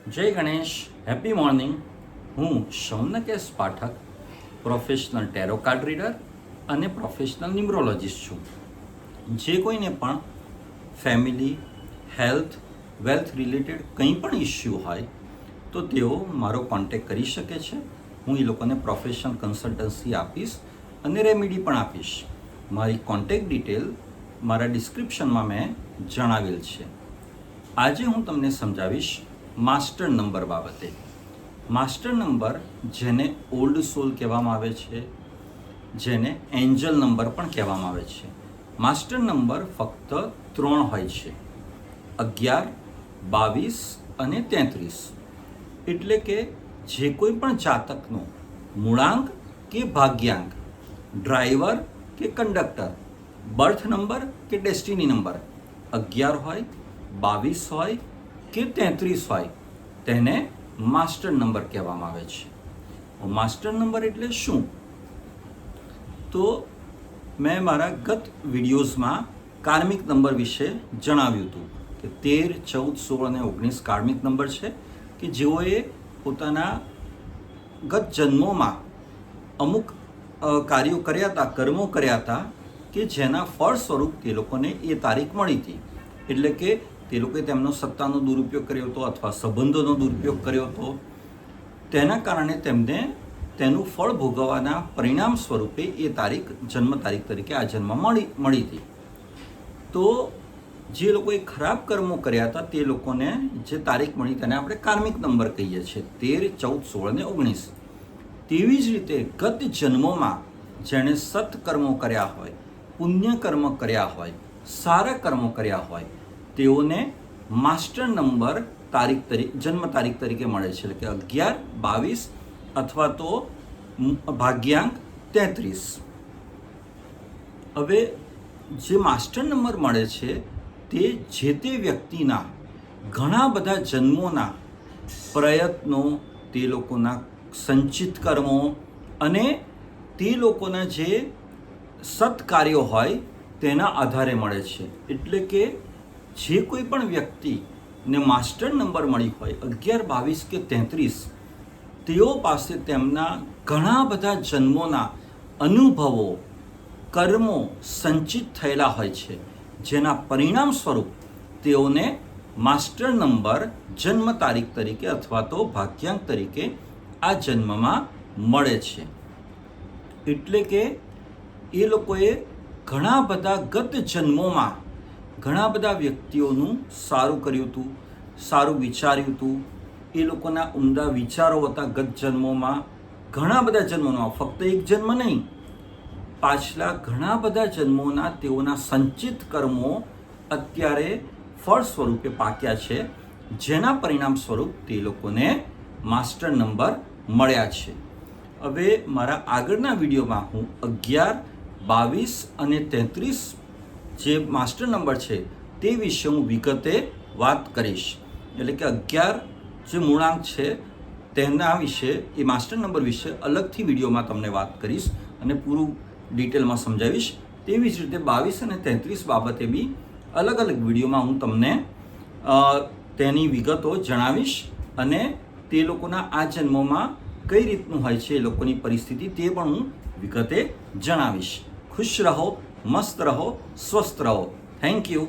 જય Ganesh, happy morning. હું Shaunak S Pathak, professional tarot card reader અને પ્રોફેશનલ ન્યુમરોલોજીસ્ટ છું. જે કોઈને પણ ફેમિલી, હેલ્થ, વેલ્થ રિલેટેડ કંઈ પણ ઇસ્યુ હોય તો તેઓ મારો કોન્ટેક્ટ કરી શકે છે. હું એ લોકોને પ્રોફેશનલ કન્સલ્ટન્સી આપીશ અને રેમેડી પણ આપીશ. મારી કોન્ટેક્ટ ડિટેલ મારા ડિસ્ક્રિપ્શનમાં મેં જણાવેલ છે. આજે હું તમને સમજાવીશ માસ્ટર નંબર બાબતે. માસ્ટર નંબર જેને ઓલ્ડ સોલ કહેવામાં આવે છે, જેને એન્જલ નંબર પણ કહેવામાં આવે છે. માસ્ટર નંબર ફક્ત 3 હોય છે: 11, 22 અને 33. એટલે કે જે કોઈ પણ જાતકનો મૂળાંક કે ભાગ્યાંક, ડ્રાઈવર કે કંડક્ટર, બર્થ નંબર કે ડેસ્ટિની નંબર 11 હોય, 22 હોય કે 33 હોય, તેને માસ્ટર નંબર કહેવામાં આવે છે. માસ્ટર નંબર એટલે શું? તો મેં મારા ગત વિડીયોઝમાં કાર્મિક નંબર વિશે જણાવ્યું હતું કે 13, 14, 16 અને 19 કાર્મિક નંબર છે કે જેઓએ પોતાના ગત જન્મોમાં અમુક કાર્યો કર્યા હતા, કર્મો કર્યા હતા કે જેના ફળ સ્વરૂપ તે લોકોને એ તારીખ મળી હતી. એટલે કે તે લોકોએ તેમનો સત્તાનો દુરુપયોગ કર્યો હતો અથવા સંબંધોનો દુરુપયોગ કર્યો હતો. તેના કારણે તેમને તેનું ફળ ભોગવવાના પરિણામ સ્વરૂપે એ તારીખ, જન્મ તારીખ તરીકે આ જન્મમાં મળી હતી. તો જે લોકોએ ખરાબ કર્મો કર્યા હતા તે લોકોને જે તારીખ મળી તેને આપણે કાર્મિક નંબર કહીએ છીએ, 13, 14, 16 અને 19. તેવી જ રીતે ગત જન્મોમાં જેણે સત્કર્મો કર્યા હોય, પુણ્ય કર્મ કર્યા હોય, સારા કર્મો કર્યા હોય, તેઓને માસ્ટર નંબર જન્મ તારીખ તરીકે મળે છે. એટલે કે 11, 22 અથવા તો ભાગ્યાંક 33. હવે જે માસ્ટર નંબર મળે છે તે જે તે વ્યક્તિના ઘણા બધા જન્મોના પ્રયત્નો, તે લોકોના સંચિત કર્મો અને તે લોકોના જે સત્કાર્યો હોય તેના આધારે મળે છે. એટલે કે જે કોઈ પણ વ્યક્તિને માસ્ટર નંબર મળી હોય 11, 22 કે 33, તેઓ પાસે તેમના ઘણા બધા જન્મોના અનુભવો, કર્મો સંચિત થયેલા હોય છે, જેના પરિણામ સ્વરૂપ તેઓને માસ્ટર નંબર જન્મ તારીખ તરીકે અથવા તો ભાગ્યાંક તરીકે આ જન્મમાં મળે છે. એટલે કે એ લોકોએ ઘણા બધા ગત જન્મોમાં ઘણા બધા વ્યક્તિઓનું સારું કર્યું હતું, સારું વિચાર્યું હતું. એ લોકોના ઉમદા વિચારો હતા ગત જન્મોમાં, ઘણા બધા જન્મોમાં, ફક્ત એક જન્મ નહીં, પાછલા ઘણા બધા જન્મોના તેઓના સંચિત કર્મો અત્યારે ફળ સ્વરૂપે પાક્યા છે, જેના પરિણામ સ્વરૂપ તે લોકોને માસ્ટર નંબર મળ્યા છે. હવે મારા આગળના વિડીયોમાં હું 11, 22 અને 33 જે માસ્ટર નંબર છે તે વિશે હું વિગતે વાત કરીશ. એટલે કે 11 જે મૂળાંક છે તેના વિશે, એ માસ્ટર નંબર વિશે અલગથી વિડીયોમાં તમને વાત કરીશ અને પૂરું ડિટેલમાં સમજાવીશ. તેવી જ રીતે 22 અને 33 બાબતે બી અલગ અલગ વિડીયોમાં હું તમને તેની વિગતો જણાવીશ અને તે લોકોના આ જન્મોમાં કઈ રીતનું હોય છે એ લોકોની પરિસ્થિતિ તે પણ હું વિગતે જણાવીશ. ખુશ રહો, મસ્ત રહો, સ્વસ્થ રહો. Thank you.